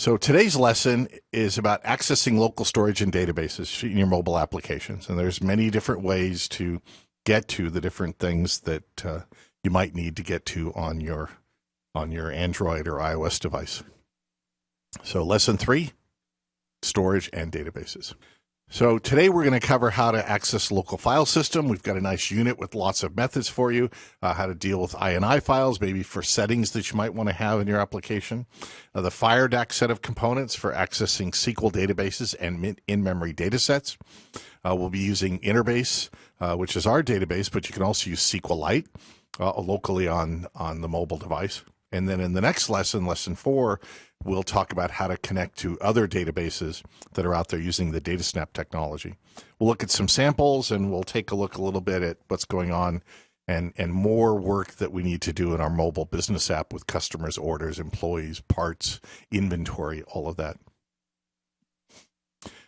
So today's lesson is about accessing local storage and databases in your mobile applications. And there's many different ways to get to the different things that you might need to get to on your Android or iOS device. So lesson 3, storage and databases. So today we're going to cover how to access local file system. We've got a nice unit with lots of methods for you, how to deal with INI files, maybe for settings that you might want to have in your application. The FireDAC set of components for accessing SQL databases and in-memory datasets. We'll be using InterBase, which is our database, but you can also use SQLite locally on the mobile device. And then in the next lesson, lesson 4, we'll talk about how to connect to other databases that are out there using the DataSnap technology. We'll look at some samples and we'll take a look a little bit at what's going on and more work that we need to do in our mobile business app with customers, orders, employees, parts, inventory, all of that.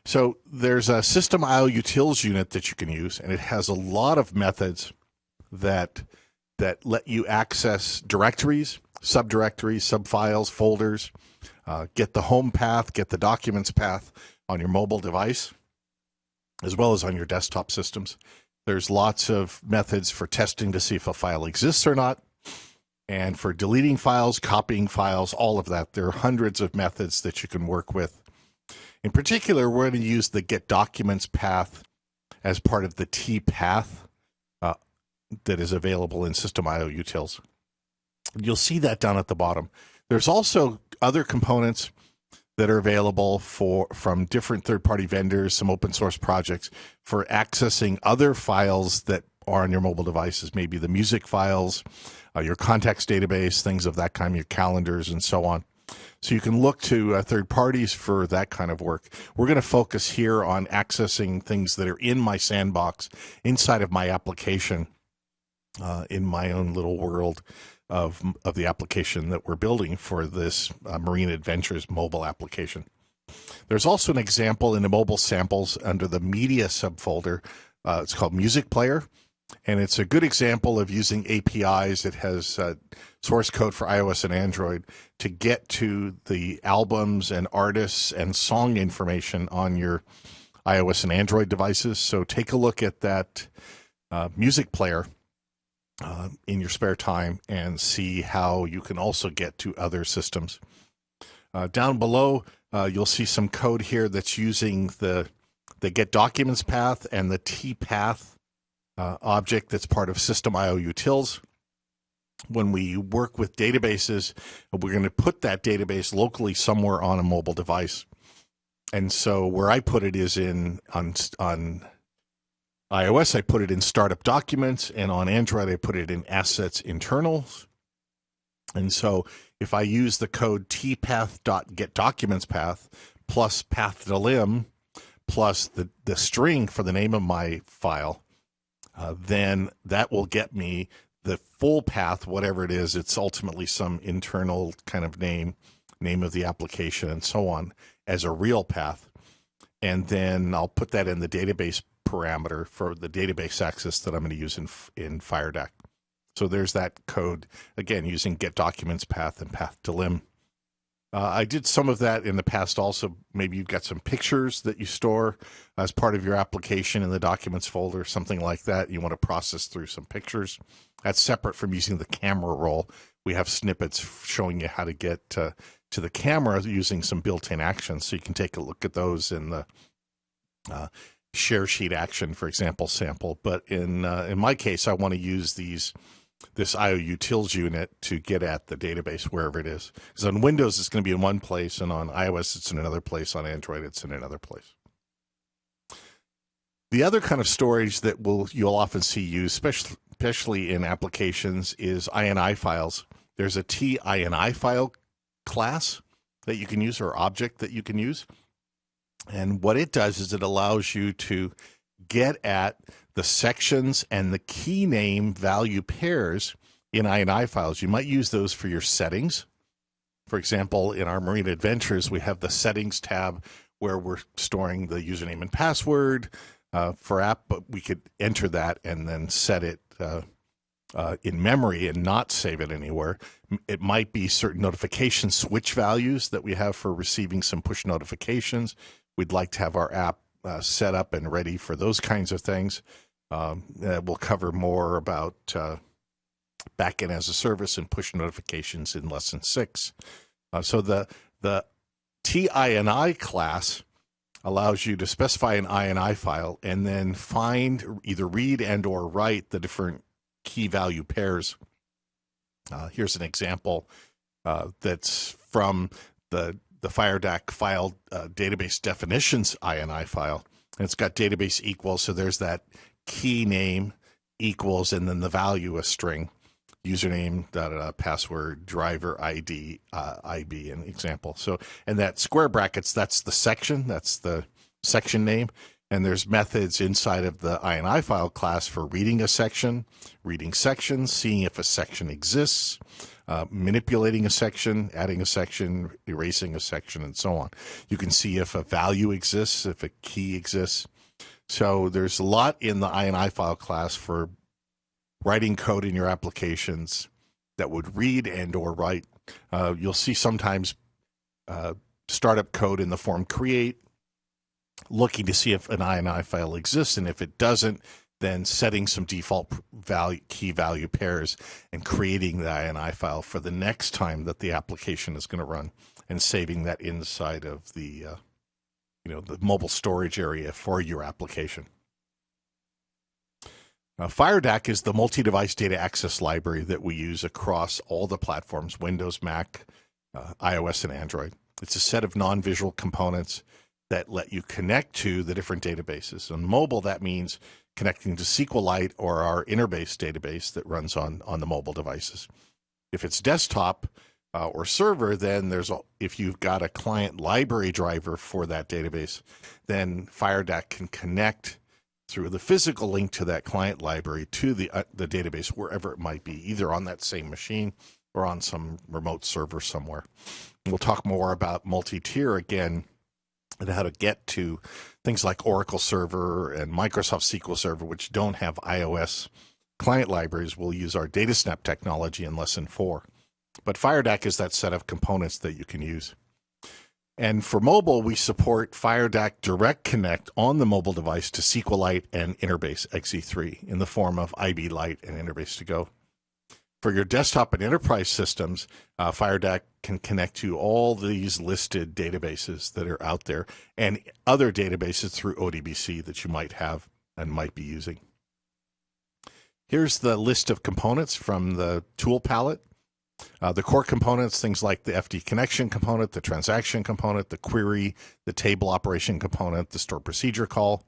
So there's a system IO utils unit that you can use, and it has a lot of methods that let you access directories, subdirectories, subfiles, folders, get the home path, get the documents path on your mobile device, as well as on your desktop systems. There's lots of methods for testing to see if a file exists or not, and for deleting files, copying files, all of that. There are hundreds of methods that you can work with. In particular, we're going to use the get documents path as part of the T path that is available in System IO utils. You'll see that down at the bottom. There's also other components that are available from different third-party vendors, some open source projects for accessing other files that are on your mobile devices, maybe the music files, your contacts database, things of that kind, your calendars, and so on. So you can look to third parties for that kind of work. We're going to focus here on accessing things that are in my sandbox, inside of my application, in my own little world of the application that we're building for this Marine Adventures mobile application. There's also an example in the mobile samples under the media subfolder. It's called Music Player, and it's a good example of using APIs. It has source code for iOS and Android to get to the albums and artists and song information on your iOS and Android devices. So take a look at that Music Player in your spare time and see how you can also get to other systems. Down below, you'll see some code here that's using the get documents path and the T path object that's part of System IO utils. When we work with databases, we're going to put that database locally somewhere on a mobile device. And so where I put it is on iOS, I put it in startup documents, and on Android, I put it in assets internals. And so if I use the code tpath.getDocumentsPath plus path_lim plus the string for the name of my file, then that will get me the full path, whatever it is. It's ultimately some internal kind of name of the application, and so on, as a real path. And then I'll put that in the database parameter for the database access that I'm going to use in FireDAC. So there's that code, again, using get documents path and path to lim. I did some of that in the past also. Maybe you've got some pictures that you store as part of your application in the documents folder, something like that. You want to process through some pictures. That's separate from using the camera role. We have snippets showing you how to get to the camera using some built-in actions. So you can take a look at those in the share sheet action, for example, sample. But in my case, I want to use this IO utils unit to get at the database wherever it is. Because on Windows, it's going to be in one place, and on iOS, it's in another place. On Android, it's in another place. The other kind of storage that you'll often see used, especially in applications, is INI files. There's a TINI file class that you can use, or object that you can use. And what it does is it allows you to get at the sections and the key name value pairs in INI files. You might use those for your settings. For example, in our Marine Adventures, we have the settings tab where we're storing the username and password for app, but we could enter that and then set it in memory and not save it anywhere. It might be certain notification switch values that we have for receiving some push notifications. We'd like to have our app set up and ready for those kinds of things. We'll cover more about backend as a service and push notifications in lesson 6. So the TINI class allows you to specify an INI file and then find, either read and or write the different key value pairs. Here's an example that's from the FireDAC file database definitions INI file. And it's got database equals, so there's that key name equals, and then the value, a string, username, password, driver ID, IB, an example. So, and that square brackets, that's the section name. And there's methods inside of the INI file class for reading a section, reading sections, seeing if a section exists, manipulating a section, adding a section, erasing a section, and so on. You can see if a value exists, if a key exists. So there's a lot in the INI file class for writing code in your applications that would read and or write. You'll see sometimes startup code in the form create, looking to see if an INI file exists, and if it doesn't, then setting some default key value pairs and creating the INI file for the next time that the application is going to run, and saving that inside of the the mobile storage area for your application. FireDAC is the multi-device data access library that we use across all the platforms, Windows, Mac, iOS, and Android. It's a set of non-visual components that let you connect to the different databases. On mobile, that means connecting to SQLite or our InterBase database that runs on the mobile devices. If it's desktop or server, then if you've got a client library driver for that database, then FireDAC can connect through the physical link to that client library to the database wherever it might be, either on that same machine or on some remote server somewhere. We'll talk more about multi-tier again and how to get to things like Oracle Server and Microsoft SQL Server, which don't have iOS client libraries. We'll use our DataSnap technology in lesson 4. But FireDAC is that set of components that you can use. And for mobile, we support FireDAC Direct Connect on the mobile device to SQLite and InterBase XE3 in the form of IBLite and InterBase2Go. For your desktop and enterprise systems, FireDAC can connect to all these listed databases that are out there and other databases through ODBC that you might have and might be using. Here's the list of components from the tool palette. The core components, things like the FD connection component, the transaction component, the query, the table operation component, the store procedure call.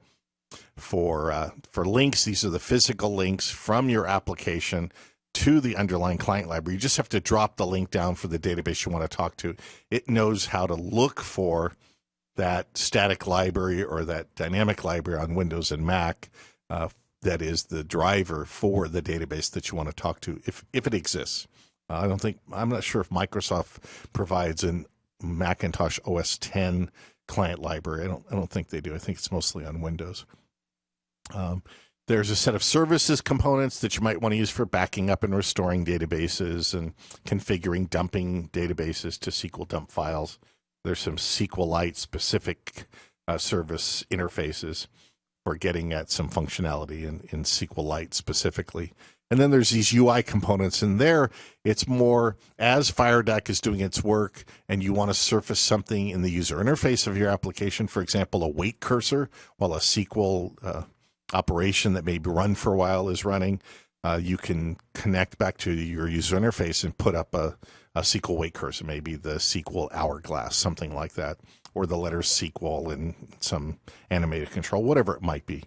For links, these are the physical links from your application to the underlying client library. You just have to drop the link down for the database you want to talk to. It knows how to look for that static library or that dynamic library on Windows and Mac that is the driver for the database that you want to talk to, if it exists. I'm not sure if Microsoft provides a Macintosh OS 10 client library. I don't think they do. I think it's mostly on Windows. There's a set of services components that you might want to use for backing up and restoring databases and configuring dumping databases to SQL dump files. There's some SQLite specific service interfaces for getting at some functionality in SQLite specifically. And then there's these UI components, and there it's more as FireDAC is doing its work and you want to surface something in the user interface of your application, for example, a wait cursor while a SQL operation that may be run for a while is running, you can connect back to your user interface and put up a SQL wait cursor, maybe the SQL hourglass, something like that, or the letter SQL in some animated control, whatever it might be.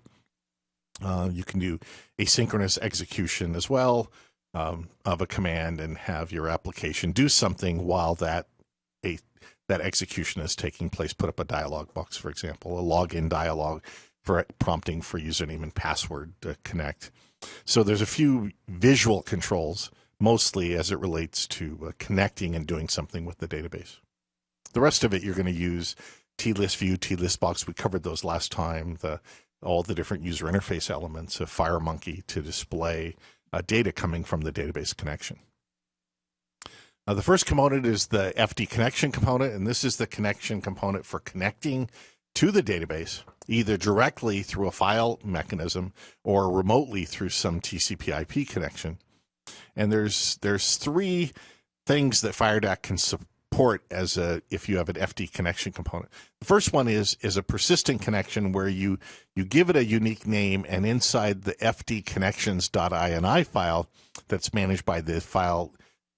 You can do asynchronous execution as well of a command and have your application do something while that execution is taking place. Put up a dialog box, for example, a login dialog for prompting for username and password to connect. So there's a few visual controls, mostly as it relates to connecting and doing something with the database. The rest of it, you're going to use TList view, TList box. We covered those last time. All the different user interface elements of FireMonkey to display data coming from the database connection. The first component is the FD connection component, and this is the connection component for connecting to the database, either directly through a file mechanism or remotely through some TCP/IP connection. And there's three things that FireDAC can support if you have an FD connection component. The first one is a persistent connection where you give it a unique name, and inside the FD connections.ini file that's managed by the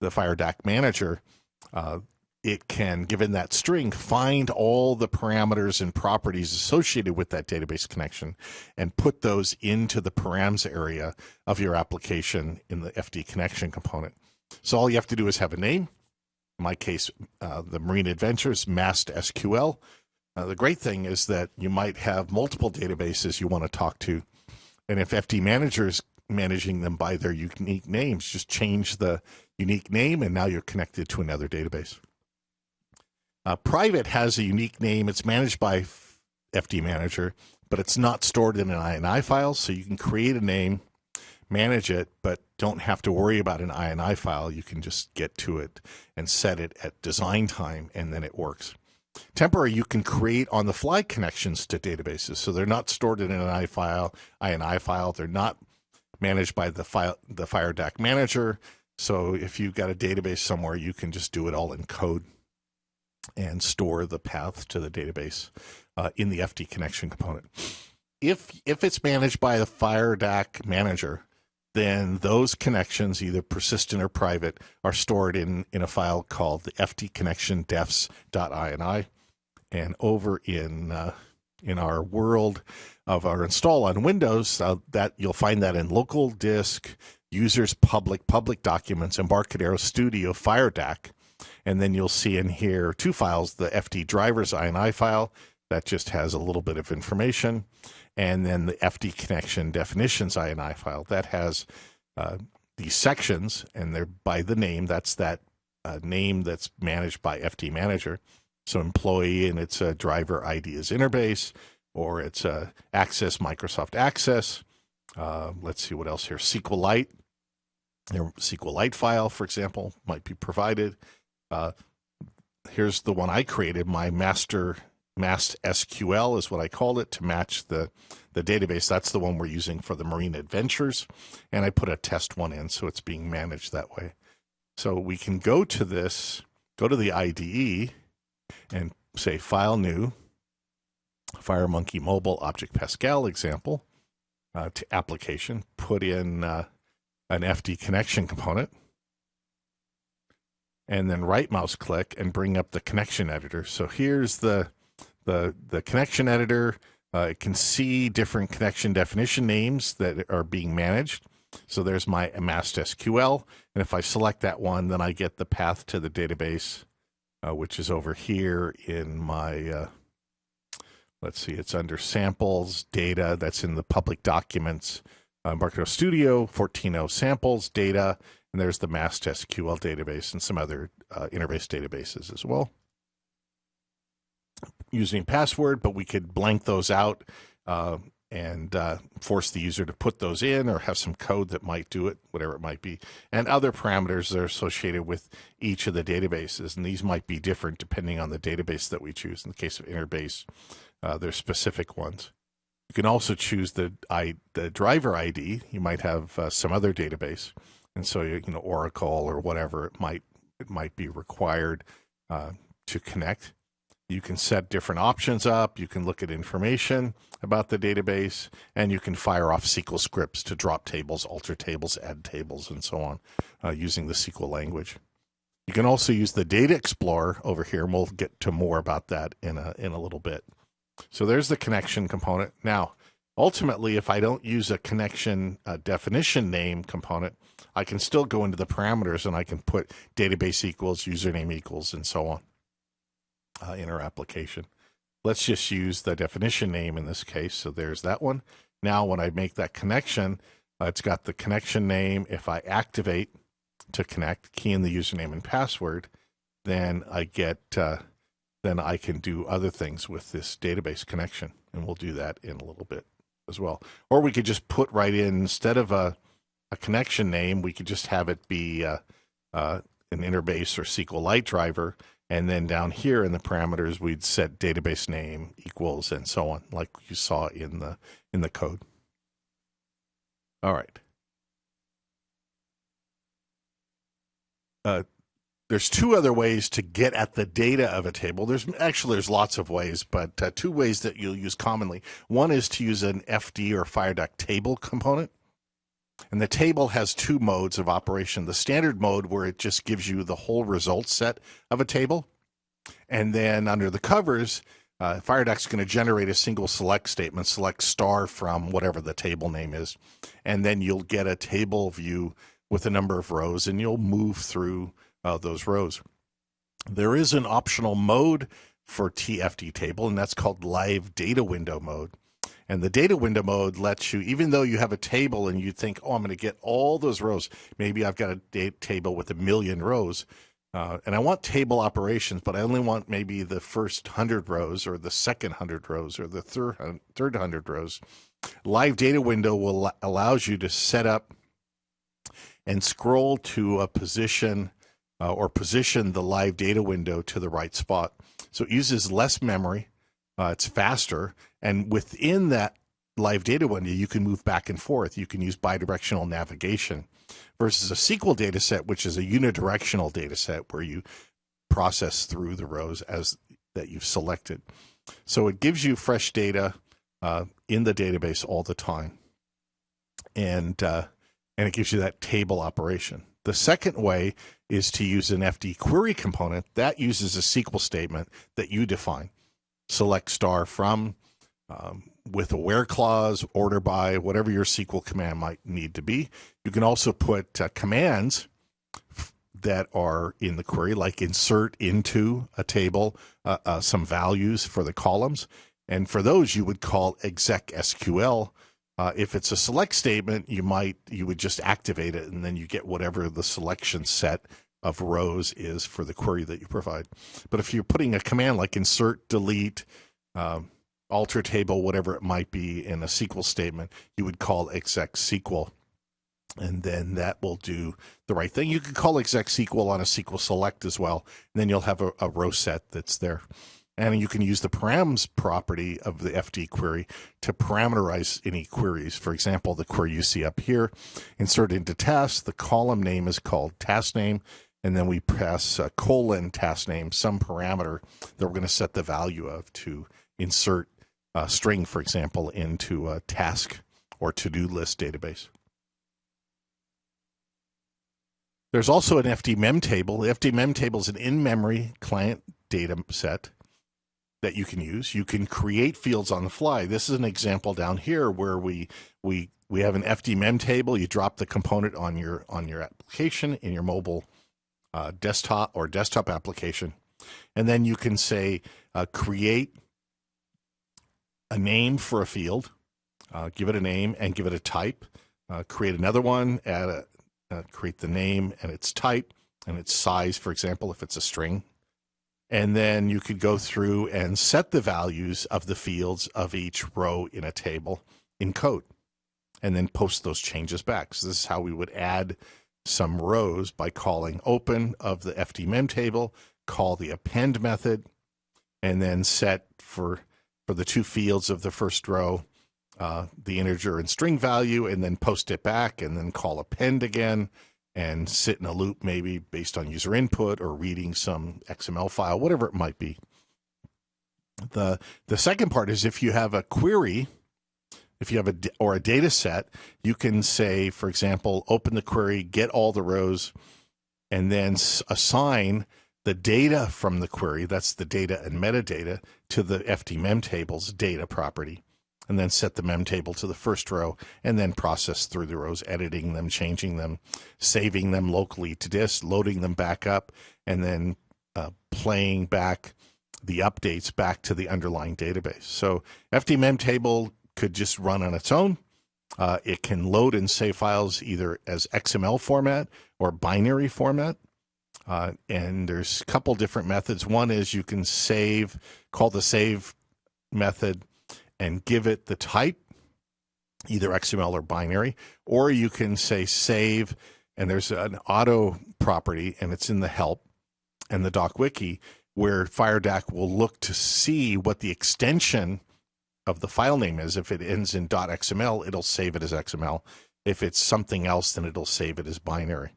FireDAC manager, it can, given that string, find all the parameters and properties associated with that database connection and put those into the params area of your application in the FD connection component. So all you have to do is have a name. In my case, the Marine Adventures Mast SQL. The great thing is that you might have multiple databases you want to talk to. And if FD Manager is managing them by their unique names, just change the unique name and now you're connected to another database. Private has a unique name. It's managed by FD Manager, but it's not stored in an INI file. So you can create a name, manage it, but don't have to worry about an INI file. You can just get to it and set it at design time, and then it works. Temporary, you can create on-the-fly connections to databases. So they're not stored in an INI file. They're not managed by the FireDAC manager. So if you've got a database somewhere, you can just do it all in code and store the path to the database in the FD connection component. If it's managed by the FireDAC manager, then those connections, either persistent or private, are stored in a file called the FD connection defs.ini. And over in our world of our install on Windows, that you'll find that in local disk, users, public documents, Embarcadero Studio, FireDAC. And then you'll see in here two files, the FD drivers INI file that just has a little bit of information, and then the FD connection definitions INI file that has these sections, and they're by the name. That's that name that's managed by FD Manager. So employee, and its a driver ID is InterBase, or it's Access, Microsoft Access. Let's see what else here. SQLite. Their SQLite file, for example, might be provided. Here's the one I created. My Mast SQL is what I called it to match the database. That's the one we're using for the Marine Adventures. And I put a test one in, so it's being managed that way. So we can go to the IDE and say File New, FireMonkey Mobile Object Pascal example, to Application, put in an FD connection component, and then right mouse click and bring up the connection editor. So here's the connection editor. It can see different connection definition names that are being managed. So there's my Mast SQL. And if I select that one, then I get the path to the database, which is over here in my, let's see, it's under samples, data, that's in the public documents, Embarcadero Studio, 14.0 samples, data, and there's the Mast SQL database and some other InterBase databases as well. Using password, but we could blank those out and force the user to put those in, or have some code that might do it, whatever it might be. And other parameters that are associated with each of the databases. And these might be different depending on the database that we choose. In the case of InterBase, there's specific ones. You can also choose the driver ID. You might have some other database. And so, Oracle or whatever it might be required to connect. You can set different options up. You can look at information about the database, and you can fire off SQL scripts to drop tables, alter tables, add tables, and so on, using the SQL language. You can also use the Data Explorer over here, and we'll get to more about that in a little bit. So there's the connection component. Now, ultimately, if I don't use a connection definition name component, I can still go into the parameters, and I can put database equals, username equals, and so on. In our application. Let's just use the definition name in this case. So there's that one. Now, when I make that connection, it's got the connection name. If I activate to connect, key in the username and password, then I get, then I can do other things with this database connection. And we'll do that in a little bit as well. Or we could just put right in, instead of a a connection name, we could just have it be an InterBase or SQLite driver. And then down here in the parameters, we'd set database name equals and so on, like you saw in the code. All right. There's two other ways to get at the data of a table. There's lots of ways, but two ways that you'll use commonly. One is to use an FD or FireDAC table component. And the table has two modes of operation. The standard mode, where it just gives you the whole result set of a table. And then under the covers, FireDAC's going to generate a single select statement, select star from whatever the table name is. And then you'll get a table view with a number of rows, and you'll move through those rows. There is an optional mode for TFD table, and that's called live data window mode. And the data window mode lets you, even though you have a table and you think, oh, I'm going to get all those rows. Maybe I've got a table with 1 million rows, and I want table operations, but I only want maybe the first 100 rows or the second 100 rows or the third 100 rows. Live data window allows you to set up and scroll to a position or position the live data window to the right spot. So it uses less memory. It's faster, and within that live data window, you can move back and forth. You can use bidirectional navigation versus a SQL data set, which is a unidirectional data set where you process through the rows as that you've selected. So it gives you fresh data in the database all the time, and it gives you that table operation. The second way is to use an FD query component that uses a SQL statement that you define. Select star from, with a where clause, order by, whatever your SQL command might need to be. You can also put commands that are in the query, like insert into a table some values for the columns. And for those, you would call exec SQL. If it's a select statement, you would just activate it, and then you get whatever the selection set of rows is for the query that you provide. But if you're putting a command like insert, delete, alter table, whatever it might be in a SQL statement, you would call exec SQL, and then that will do the right thing. You could call exec SQL on a SQL select as well, and then you'll have a row set that's there. And you can use the params property of the FD query to parameterize any queries. For example, the query you see up here, insert into task, the column name is called task name, and then we pass a colon task name, some parameter that we're going to set the value of to insert a string, for example, into a task or to-do list database. There's also an FDMEMTABLE. The FDMEMTABLE is an in-memory client data set that you can use. You can create fields on the fly. This is an example down here where we have an FDMEMTABLE. You drop the component on your application in your mobile desktop or desktop application, and then you can say create a name for a field, give it a name and give it a type, create another one, create the name and its type and its size, for example, if it's a string. And then you could go through and set the values of the fields of each row in a table in code, and then post those changes back. So this is how we would add some rows by calling open of the FDMEMTABLE, call the append method, and then set for the two fields of the first row the integer and string value, and then post it back, and then call append again, and sit in a loop maybe based on user input or reading some XML file, whatever it might be. The second part is if you have a query, if you have a data set, you can say, for example, open the query, get all the rows, and then assign the data from the query, that's the data and metadata, to the FDMEMTABLE's data property, and then set the memtable to the first row, and then process through the rows, editing them, changing them, saving them locally to disk, loading them back up, and then playing back the updates back to the underlying database. So FDMEMTABLE could just run on its own. It can load and save files either as XML format or binary format. And there's a couple different methods. One is you can call the save method and give it the type either XML or binary, or you can say save, and there's an auto property, and it's in the help and the doc wiki, where FireDAC will look to see what the extension of the file name is. If it ends in .xml, it'll save it as XML. If it's something else, then it'll save it as binary.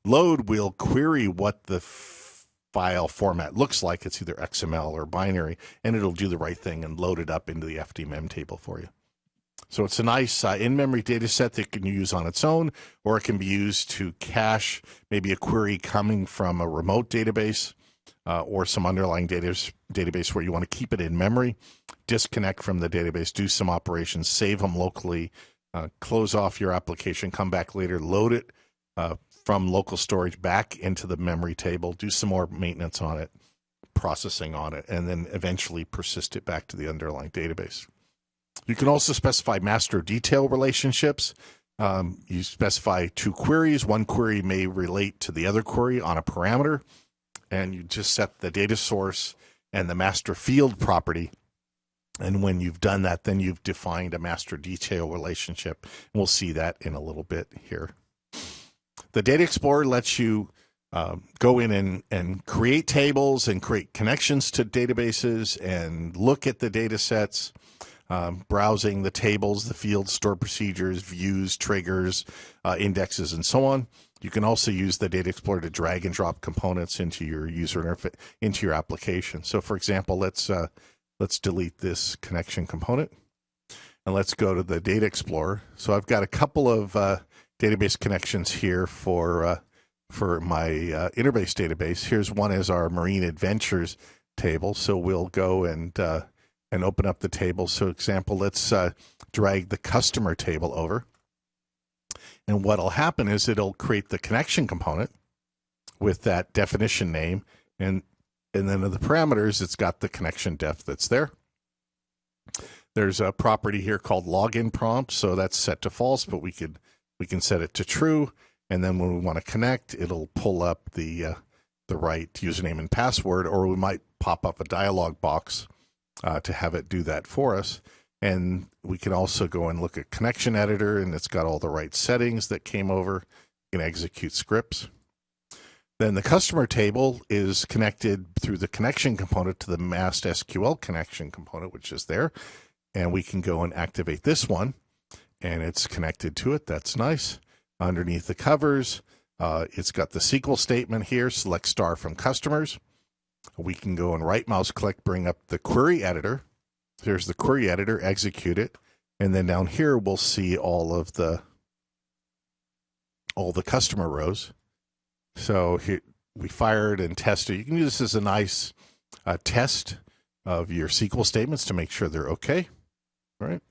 Load will query what the file format looks like. It's either XML or binary, and it'll do the right thing and load it up into the FDMEMTABLE for you. So it's a nice in-memory data set that you can use on its own, or it can be used to cache maybe a query coming from a remote database or some underlying database where you want to keep it in memory, disconnect from the database, do some operations, save them locally, close off your application, come back later, load it from local storage back into the memory table, do some more maintenance on it, processing on it, and then eventually persist it back to the underlying database. You can also specify master detail relationships. You specify two queries. One query may relate to the other query on a parameter, and you just set the data source and the master field property. And when you've done that, then you've defined a master detail relationship. And we'll see that in a little bit here. The Data Explorer lets you go in and create tables and create connections to databases and look at the data sets, browsing the tables, the fields, stored procedures, views, triggers, indexes, and so on. You can also use the Data Explorer to drag and drop components into your user interface, into your application. So, for example, let's delete this connection component, and let's go to the Data Explorer. So I've got a couple of database connections here for my InterBase database. Here's one is our Marine Adventures table. So we'll go and open up the table. So example, let's drag the customer table over. And what'll happen is it'll create the connection component with that definition name, and then in the parameters, it's got the connection def that's there. There's a property here called login prompt, so that's set to false, but we can set it to true. And then when we want to connect, it'll pull up the right username and password, or we might pop up a dialog box to have it do that for us. And we can also go and look at connection editor, and it's got all the right settings that came over. You can execute scripts. Then the customer table is connected through the connection component to the MAST SQL connection component, which is there. And we can go and activate this one, and it's connected to it. That's nice. Underneath the covers, it's got the SQL statement here, select star from customers. We can go and right mouse click, bring up the query editor. Here's the query editor, execute it. And then down here, we'll see all the customer rows. So here we fired and tested. You can use this as a nice test of your SQL statements to make sure they're okay. All right.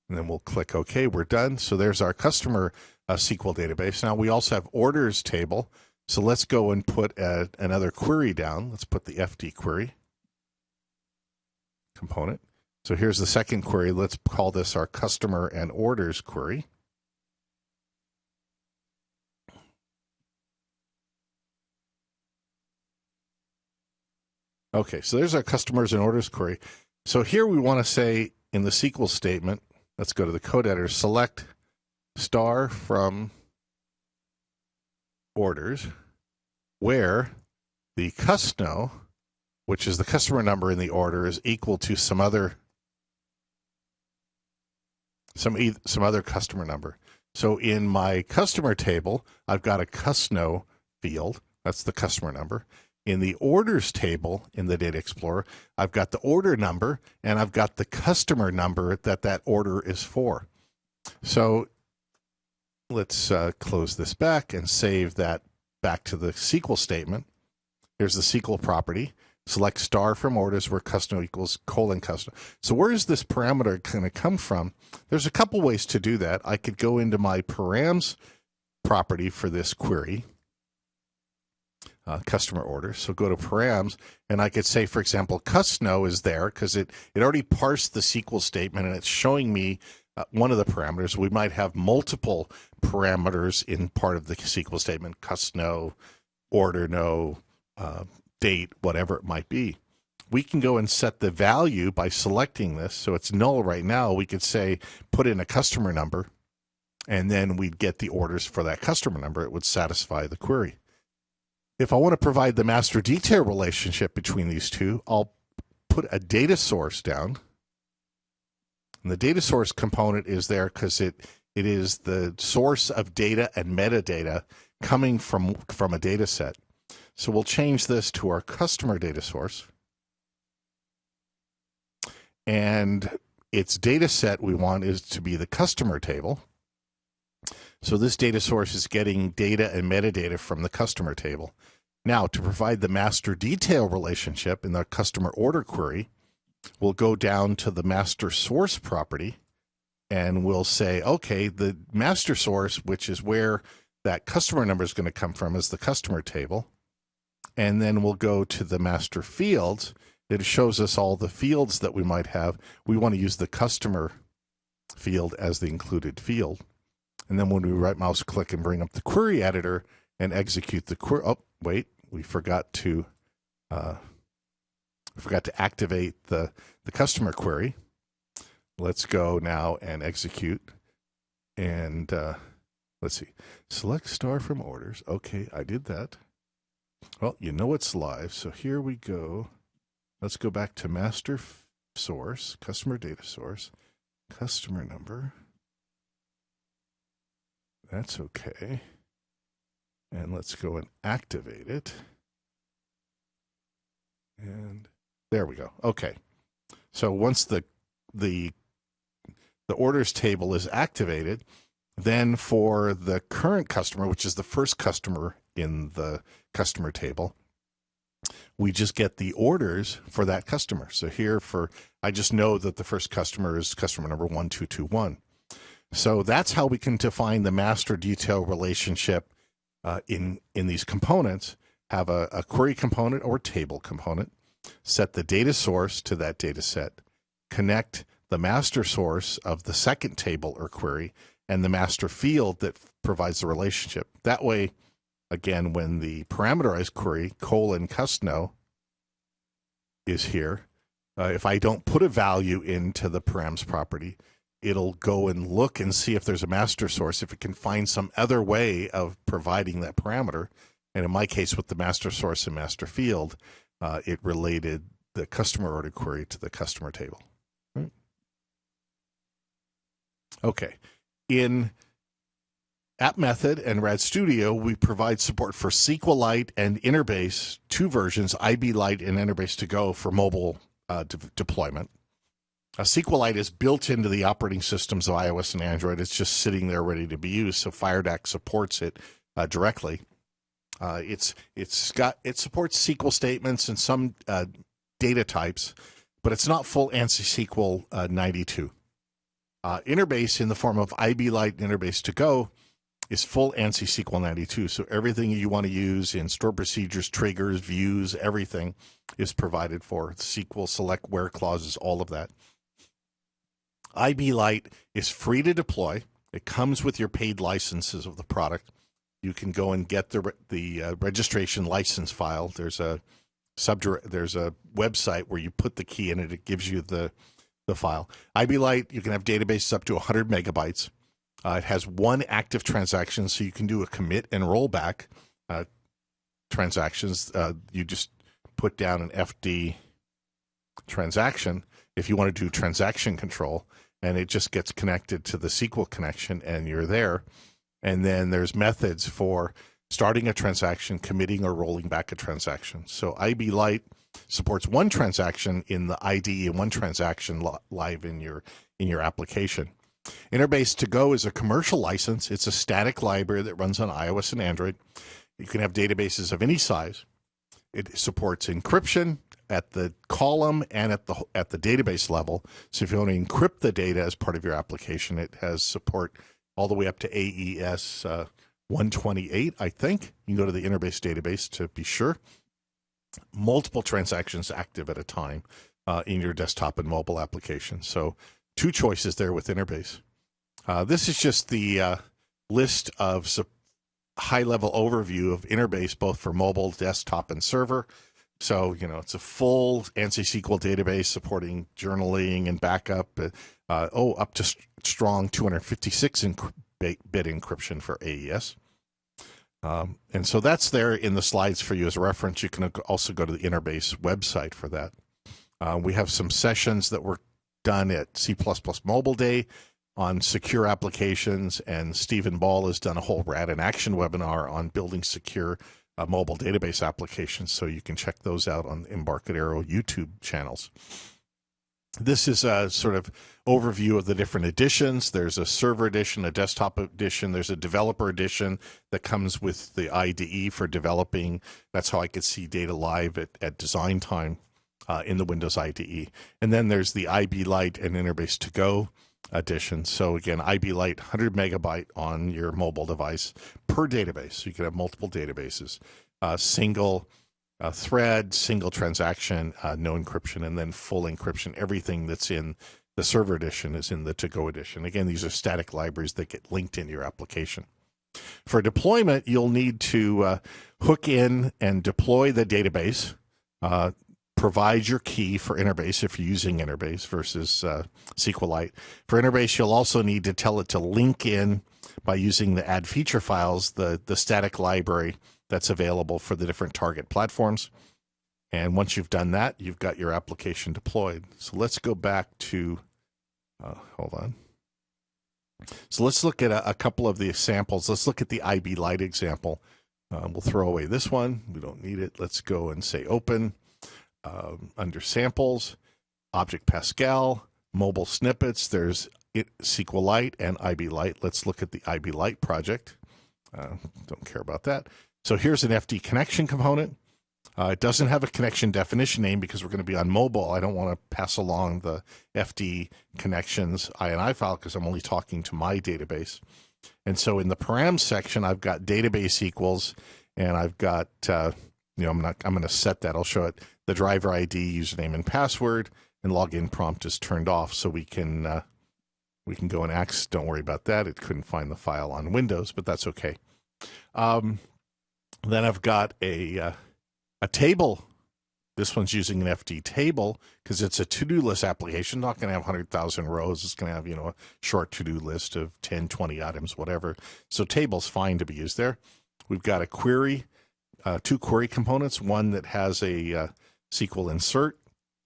And then we'll click OK. We're done. So there's our customer SQL database. Now we also have orders table. So let's go and put another query down. Let's put the FD query component. So here's the second query. Let's call this our customer and orders query. Okay, so there's our customers and orders query. So here we want to say in the SQL statement, let's go to the code editor, select star from orders, where the custo, which is the customer number in the order, is equal to some other customer number. So in my customer table, I've got a custo field. That's the customer number. In the orders table in the Data Explorer, I've got the order number and I've got the customer number that order is for. So let's close this back and save that back to the SQL statement. Here's the SQL property. Select star from orders where custo equals :custo. So where is this parameter going to come from? There's a couple ways to do that. I could go into my params property for this query. Customer order. So go to params, and I could say, for example, custo is there because it already parsed the SQL statement and it's showing me one of the parameters. We might have multiple parameters in part of the SQL statement: custo, order, no, date, whatever it might be. we can go and set the value by selecting this. So it's null right now. We could say, put in a customer number, and then we'd get the orders for that customer number. It would satisfy the query. If I want to provide the master detail relationship between these two, I'll put a data source down. And the data source component is there because it is the source of data and metadata coming from a data set. So we'll change this to our customer data source. And its data set we want is to be the customer table. So this data source is getting data and metadata from the customer table. Now, to provide the master detail relationship in the customer order query, we'll go down to the master source property, and we'll say, okay, the master source, which is where that customer number is going to come from, is the customer table. And then we'll go to the master fields. It shows us all the fields that we might have. We want to use the customer field as the included field. And then when we right mouse click and bring up the query editor and execute the query, oh, wait, we forgot to activate the customer query. Let's go now and execute. And let's see, select star from orders. Okay, I did that. Well, you know it's live. So here we go. Let's go back to master source, customer data source, customer number. That's okay. And let's go and activate it. And there we go. Okay. So once the orders table is activated, then for the current customer, which is the first customer in the customer table, we just get the orders for that customer. So here I just know that the first customer is customer number 1221. So that's how we can define the master detail relationship in these components. Have a query component or table component, set the data source to that data set, connect the master source of the second table or query, and the master field that provides the relationship. That way, again, when the parameterized query, :custo is here, if I don't put a value into the params property, it'll go and look and see if there's a master source, if it can find some other way of providing that parameter. And in my case, with the master source and master field, it related the customer order query to the customer table. Right? Okay. In App Method and Rad Studio, we provide support for SQLite and InterBase, two versions, IBLite and InterBase for mobile deployment. SQLite is built into the operating systems of iOS and Android. It's just sitting there ready to be used, so FireDAC supports it directly. It supports SQL statements and some data types, but it's not full ANSI SQL 92. InterBase in the form of IBLite and InterBase is full ANSI SQL 92. So everything you want to use in store procedures, triggers, views, everything is provided for. SQL select where clauses, all of that. IBLite is free to deploy. It comes with your paid licenses of the product. You can go and get the registration license file. There's a website where you put the key in it. It gives you the file. IBLite, you can have databases up to 100 megabytes. It has one active transaction, so you can do a commit and rollback transactions. You just put down an FD transaction if you want to do transaction control, and it just gets connected to the SQL connection, and you're there. And then there's methods for starting a transaction, committing or rolling back a transaction. So IBLite supports one transaction in the IDE and one transaction live in your application. InterBase is a commercial license. It's a static library that runs on iOS and Android. You can have databases of any size. It supports encryption at the column and at the database level. So if you want to encrypt the data as part of your application, it has support all the way up to AES 128, I think. You can go to the InterBase database to be sure. Multiple transactions active at a time in your desktop and mobile application. So two choices there with InterBase. This is just the list of high-level overview of InterBase, both for mobile, desktop, and server. So, it's a full ANSI SQL database supporting journaling and backup. Up to strong 256-bit encryption for AES. And so that's there in the slides for you as a reference. You can also go to the InterBase website for that. We have some sessions that were done at C++ Mobile Day on secure applications, and Stephen Ball has done a whole RAD in Action webinar on building secure mobile database applications, so you can check those out on the Embarcadero YouTube channels. This is a sort of overview of the different editions. There's a server edition, a desktop edition. There's a developer edition that comes with the IDE for developing. That's how I could see data live at design time in the Windows IDE. And then there's the IBLite and InterBase edition. So again, IBLite, 100 megabyte on your mobile device per database. So you can have multiple databases, single thread, single transaction, no encryption, and then full encryption. Everything that's in the server edition is in the to-go edition. Again, these are static libraries that get linked into your application. For deployment, you'll need to hook in and deploy the database, provide your key for InterBase if you're using InterBase versus SQLite. For InterBase, you'll also need to tell it to link in by using the add feature files, the static library that's available for the different target platforms. And once you've done that, you've got your application deployed. So let's go back to, hold on. So let's look at a couple of the samples. Let's look at the IBLite example. We'll throw away this one. We don't need it. Let's go and say open. Under samples, Object Pascal, mobile snippets, there's SQLite and IBLite. Let's look at the IBLite project. Don't care about that. So here's an FD connection component. It doesn't have a connection definition name because we're going to be on mobile. I don't want to pass along the FD connections INI file because I'm only talking to my database. And so in the params section, I've got database equals, and I've got, I'm going to set that. I'll show it. The driver ID, username, and password, and login prompt is turned off, so we can go and access. Don't worry about that. It couldn't find the file on Windows, but that's okay. Then I've got a table. This one's using an FD table because it's a to-do list application. Not going to have 100,000 rows. It's going to have, a short to-do list of 10, 20 items, whatever. So table's fine to be used there. We've got a query, two query components, one that has a SQL insert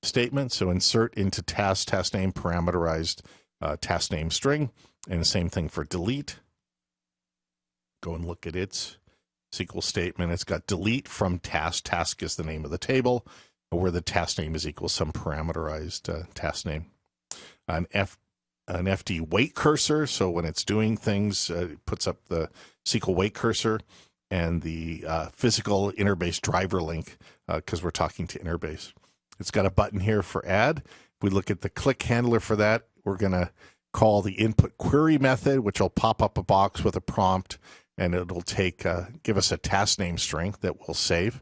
statement. So insert into task name, parameterized task name string, and the same thing for delete. Go and look at its SQL statement. It's got delete from task. Task is the name of the table, where the task name is equal some parameterized task name. An FD wait cursor. So when it's doing things, it puts up the SQL wait cursor, and the physical InterBase driver link because we're talking to InterBase. It's got a button here for add. If we look at the click handler for that, we're going to call the input query method, which will pop up a box with a prompt, and it'll give us a task name string that we'll save.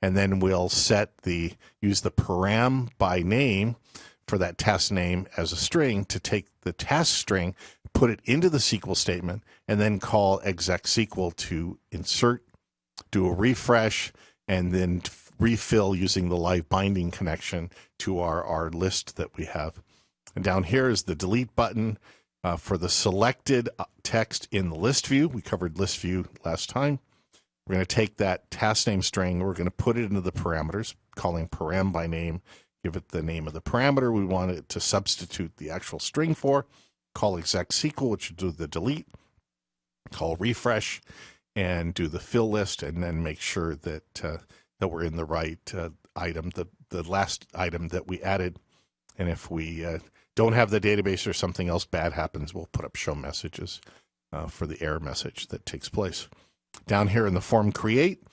And then we'll use the param by name for that task name as a string to take the task string, put it into the SQL statement, and then call exec SQL to insert, do a refresh, and then refill using the live binding connection to our list that we have. And down here is the delete button for the selected text in the list view. We covered list view last time. We're going to take that task name string, we're going to put it into the parameters, calling param by name, give it the name of the parameter we want it to substitute the actual string for, call exec SQL, which will do the delete, call refresh, and do the fill list, and then make sure that that we're in the right item, the last item that we added. And if we don't have the database or something else bad happens, we'll put up show messages for the error message that takes place. Down here in the form create,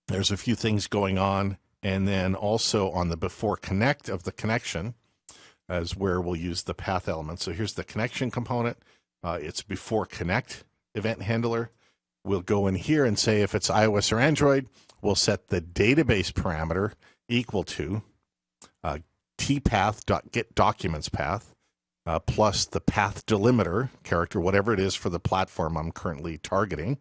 there's a few things going on. And then also on the before connect of the connection is where we'll use the path element. So here's the connection component. It's before connect event handler. We'll go in here and say if it's iOS or Android, we'll set the database parameter equal to tpath.getDocumentsPath plus the path delimiter character, whatever it is for the platform I'm currently targeting.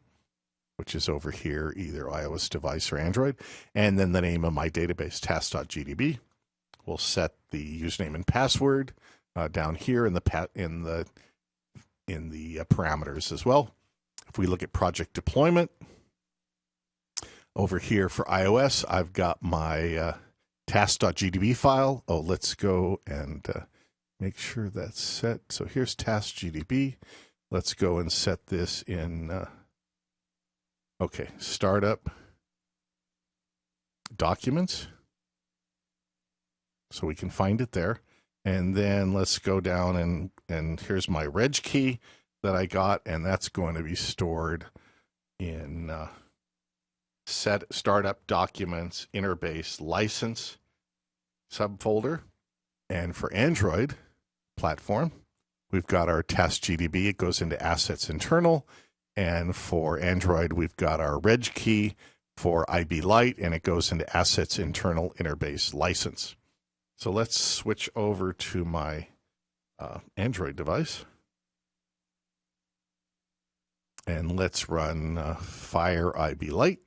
which is over here, either iOS device or Android, and then the name of my database, task.gdb. We'll set the username and password down here in the parameters as well. If we look at project deployment, over here for iOS, I've got my task.gdb file. Oh, let's go and make sure that's set. So here's task.gdb. Let's go and set this in, okay, startup documents. So we can find it there. And then let's go down and here's my reg key that I got, and that's going to be stored in set startup documents InterBase license subfolder. And for Android platform, we've got our task.gdb. It goes into assets internal. And for Android, we've got our reg key for IBLite, and it goes into assets internal InterBase license. So let's switch over to my Android device. And let's run FireIBLite.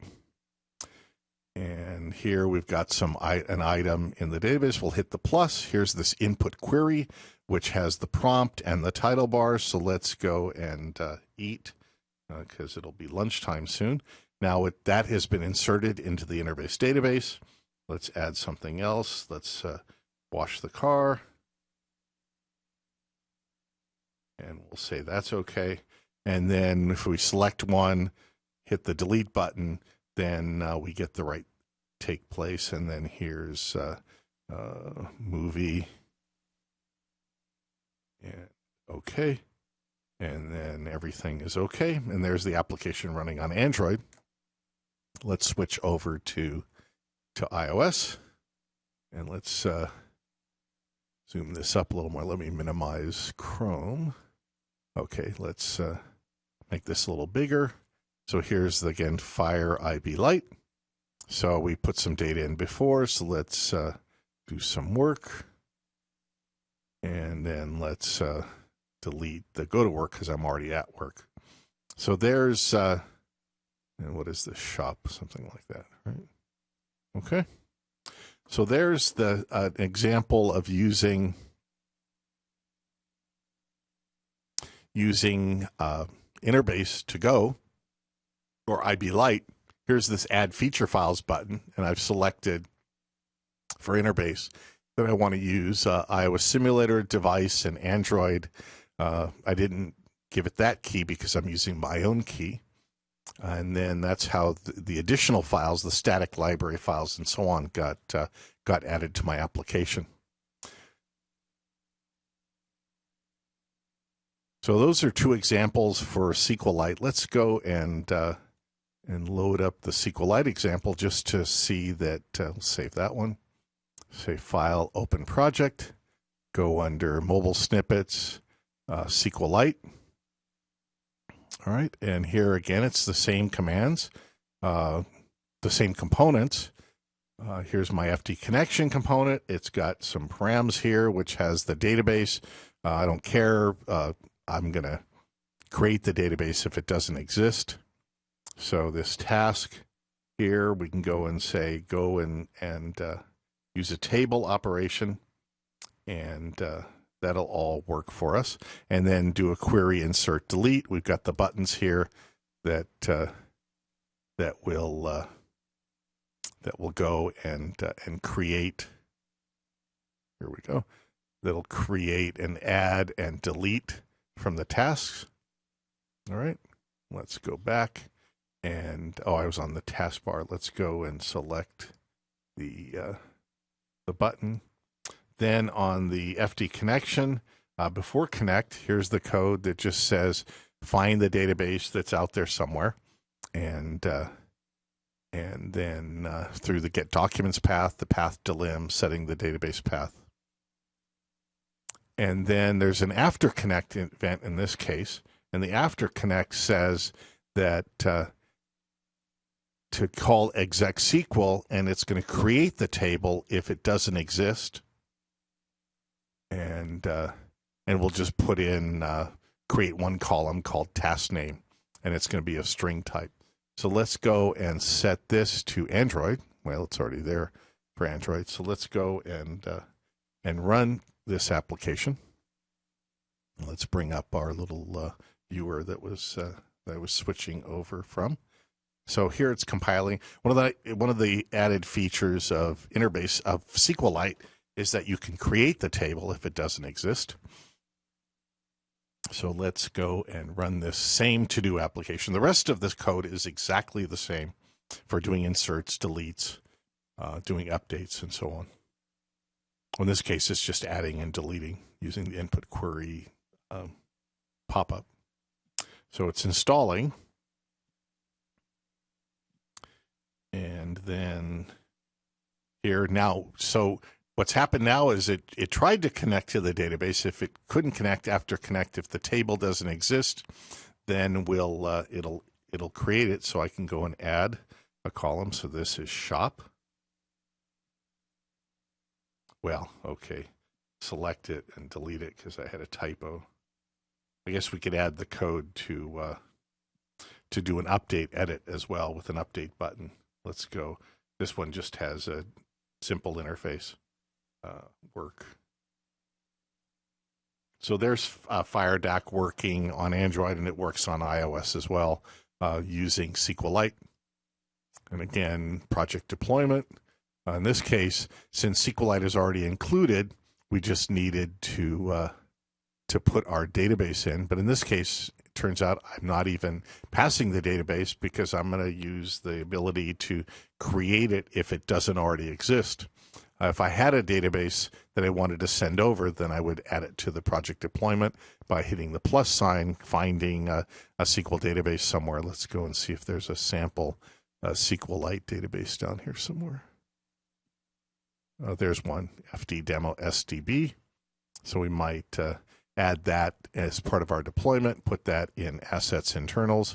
And here we've got an item in the database. We'll hit the plus. Here's this input query, which has the prompt and the title bar. So let's go and eat, because it'll be lunchtime soon. Now that has been inserted into the InterBase database. Let's add something else. Let's wash the car. And we'll say that's okay. And then if we select one, hit the delete button, then we get the right take place. And then here's movie. And okay. And then everything is okay. And there's the application running on Android. Let's switch over to iOS. And let's zoom this up a little more. Let me minimize Chrome. Okay, let's make this a little bigger. So here's, again, FireIBLite. So we put some data in before, so let's do some work. And then let's delete the go to work because I'm already at work. So there's, and what is this, shop? Something like that, right? Okay. So there's the example of using InterBase to go, or IBLite. Here's this add feature files button, and I've selected for InterBase that I want to use iOS simulator, device, and Android. I didn't give it that key because I'm using my own key. And then that's how the additional files, the static library files, and so on, got added to my application. So those are two examples for SQLite. Let's go and load up the SQLite example just to see that. Save that one. Say File, Open Project. Go under Mobile Snippets, SQLite. All right, and here again, it's the same commands, the same components. Here's my FD connection component. It's got some params here, which has the database. I don't care. I'm going to create the database if it doesn't exist. So this task here, we can go and say, go and use a table operation, and that'll all work for us. And then do a query, insert, delete. We've got the buttons here that will go and create. Here we go. That'll create and add and delete from the tasks. All right. Let's go back and I was on the taskbar. Let's go and select the button. Then on the FD connection, before connect, here's the code that just says find the database that's out there somewhere, and then through the get documents path, the path delim, setting the database path. And then there's an after connect event in this case, and the after connect says that to call exec SQL, and it's going to create the table if it doesn't exist. And we'll just put in create one column called task name, and it's going to be a string type. So let's go and set this to Android. Well, it's already there for Android. So let's go and run this application. Let's bring up our little viewer that I was switching over from. So here it's compiling. One of the added features of InterBase of SQLite is that you can create the table if it doesn't exist. So let's go and run this same to-do application. The rest of this code is exactly the same for doing inserts, deletes, doing updates, and so on. In this case, it's just adding and deleting using the input query pop-up. So it's installing. And then here now, so what's happened now is it tried to connect to the database. If it couldn't connect, after connect, if the table doesn't exist, then it'll create it. So I can go and add a column. So this is shop. Well, okay, select it and delete it because I had a typo. I guess we could add the code to do an update edit as well with an update button. Let's go. This one just has a simple interface work. So there's FireDAC working on Android, and it works on iOS as well using SQLite. And again, project deployment. In this case, since SQLite is already included, we just needed to put our database in. But in this case, it turns out I'm not even passing the database because I'm going to use the ability to create it if it doesn't already exist. If I had a database that I wanted to send over, then I would add it to the project deployment by hitting the plus sign, finding a SQL database somewhere. Let's go and see if there's a sample SQLite database down here somewhere. There's one, FDMEMTABLE SDB. So we might add that as part of our deployment, put that in assets internal,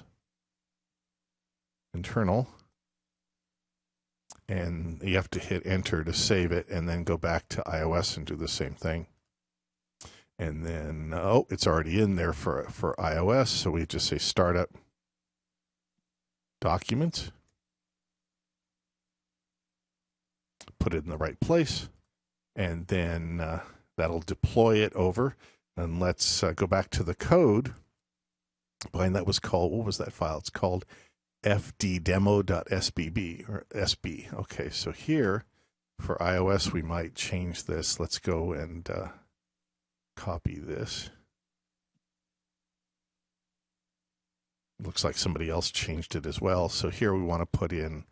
and you have to hit enter to save it and then go back to iOS and do the same thing. And then, oh, it's already in there for iOS. So we just say startup documents, put it in the right place, and then that'll deploy it over. And let's go back to the code. And that was called, what was that file? It's called fdemo.sbb or SB. Okay, so here for iOS, we might change this. Let's go and copy this. Looks like somebody else changed it as well. So here we want to put in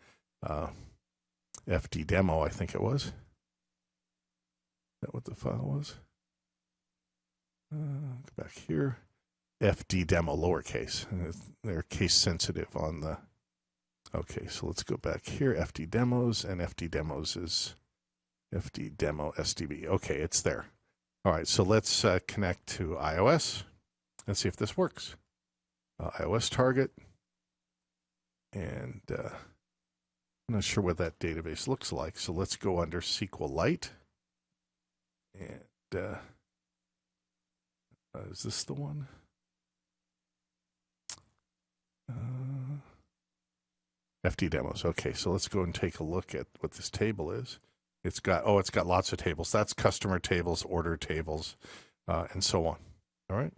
FDDemo, I think it was. Is that what the file was? Go back here. FDDemo lowercase. They're case sensitive on the. Okay, so let's go back here. FDDemos, and FDDemos is FDDemo SDB. Okay, it's there. All right, so let's connect to iOS and see if this works. iOS target, and I'm not sure what that database looks like. So let's go under SQLite, and is this the one? FDDemos. Okay, so let's go and take a look at what this table is. It's got lots of tables. That's customer tables, order tables, and so on. All right.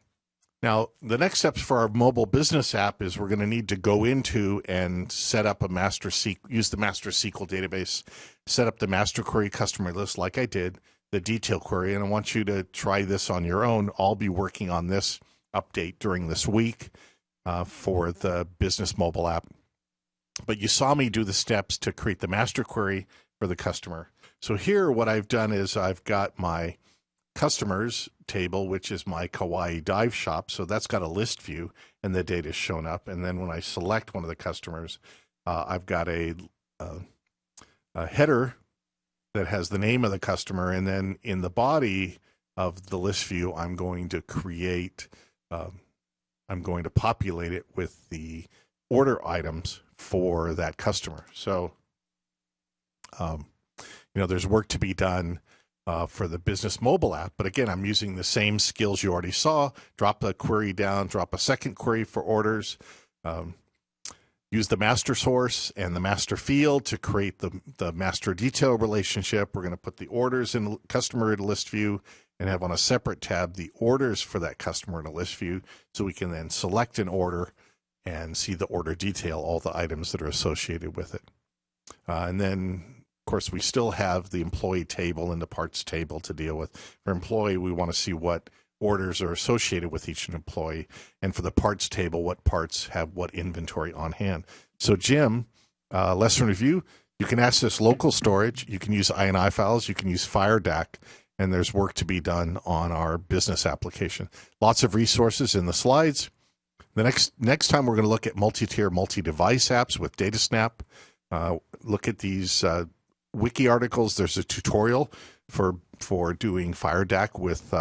Now, the next steps for our mobile business app is we're going to need to go into and set up a master SQL, use the master SQL database, set up the master query customer list like I did, the detail query, and I want you to try this on your own. I'll be working on this update during this week for the business mobile app. But you saw me do the steps to create the master query for the customer. So here what I've done is I've got my customers table, which is my Kawaii dive shop. So that's got a list view and the data is shown up. And then when I select one of the customers, I've got a header that has the name of the customer. And then in the body of the list view, I'm going to create, I'm going to populate it with the order items for that customer. So, there's work to be done for the business mobile app. But again, I'm using the same skills you already saw. Drop a query down, drop a second query for orders, use the master source and the master field to create the master detail relationship. We're going to put the orders in customer in a list view and have on a separate tab the orders for that customer in a list view, so we can then select an order and see the order detail, all the items that are associated with it. And then, of course, we still have the employee table and the parts table to deal with. For employee, we want to see what orders are associated with each employee, and for the parts table, what parts have what inventory on hand. So Jim, lesson review, you can access local storage, you can use INI files, you can use FireDAC, and there's work to be done on our business application. Lots of resources in the slides. The next time we're going to look at multi-tier, multi-device apps with DataSnap. Look at these wiki articles. There's a tutorial for doing FireDAC with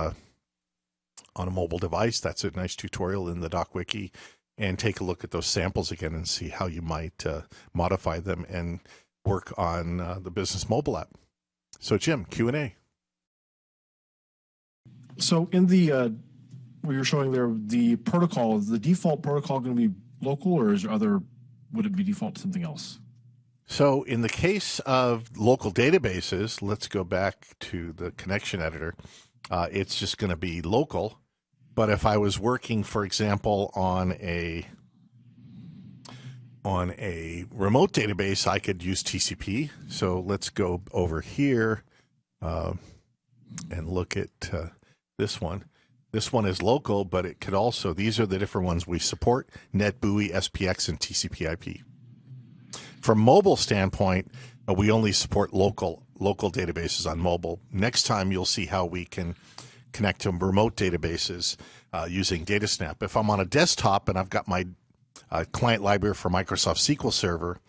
on a mobile device. That's a nice tutorial in the DocWiki, and take a look at those samples again and see how you might modify them and work on the business mobile app. So Jim, Q&A. So in the what you're showing there, the protocol, is the default protocol going to be local, or is there would it be default to something else? So in the case of local databases, let's go back to the connection editor. It's just going to be local. But if I was working, for example, on a remote database, I could use TCP. So let's go over here and look at this one. This one is local, but it could also, these are the different ones we support: NetBEUI, SPX, and TCP/IP. From mobile standpoint, we only support local databases on mobile. Next time, you'll see how we can connect to remote databases using DataSnap. If I'm on a desktop and I've got my client library for Microsoft SQL Server,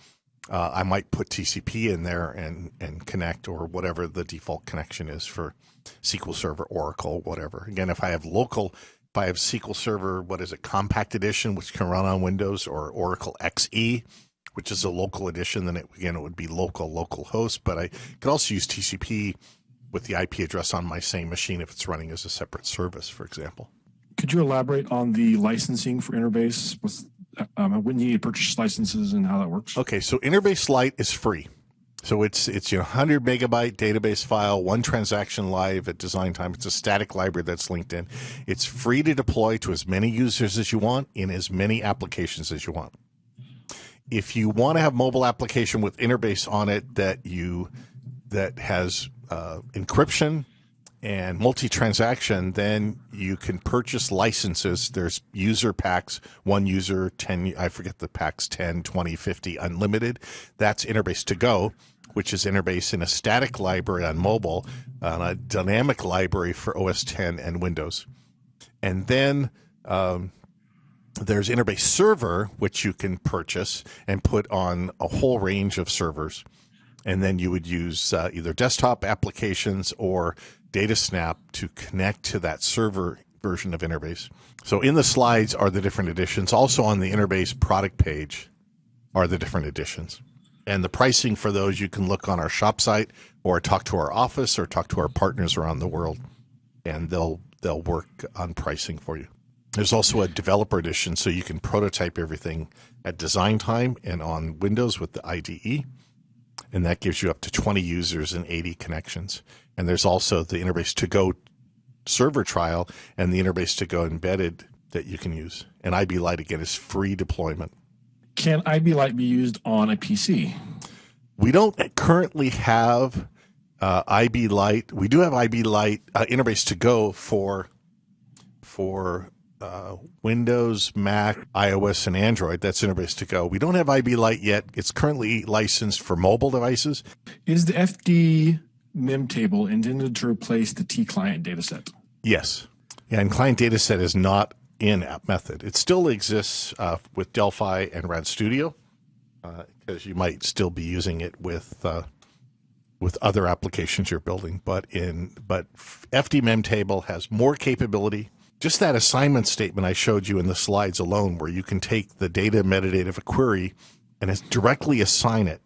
I might put TCP in there and connect, or whatever the default connection is for SQL Server, Oracle, whatever. Again, if I have SQL Server, Compact Edition, which can run on Windows, or Oracle XE, which is a local edition, then it would be local host. But I could also use TCP with the IP address on my same machine if it's running as a separate service, for example. Could you elaborate on the licensing for InterBase, when you need to purchase licenses and how that works? Okay, so InterBase Lite is free. So it's 100 megabyte database file, one transaction live at design time. It's a static library that's linked in. It's free to deploy to as many users as you want in as many applications as you want. If you want to have mobile application with InterBase on it that has encryption and multi-transaction, then you can purchase licenses. There's user packs, one user, 10, I forget the packs, 10, 20, 50, unlimited. That's InterBase2Go, which is InterBase in a static library on mobile, on a dynamic library for OS X and Windows. And then there's InterBase Server, which you can purchase and put on a whole range of servers. And then you would use either desktop applications or DataSnap to connect to that server version of InterBase. So in the slides are the different editions. Also on the InterBase product page are the different editions. And the pricing for those, you can look on our shop site, or talk to our office, or talk to our partners around the world, and they'll work on pricing for you. There's also a developer edition, so you can prototype everything at design time and on Windows with the IDE. And that gives you up to 20 users and 80 connections. And there's also the InterBase2Go server trial and the InterBase2Go embedded that you can use. And IBLite, again, is free deployment. Can IBLite be used on a PC? We don't currently have IBLite. We do have IBLite, InterBase2Go for Windows, Mac, iOS, and Android. That's InterBase2Go. We don't have IBLite yet. It's currently licensed for mobile devices. Is the FDMEMTABLE intended to replace the T-client dataset? Yes. Yeah, and client dataset is not in App Method. It still exists with Delphi and Rad Studio, because you might still be using it with other applications you're building. But FDMEMTABLE has more capability. Just that assignment statement I showed you in the slides alone, where you can take the data metadata of a query and directly assign it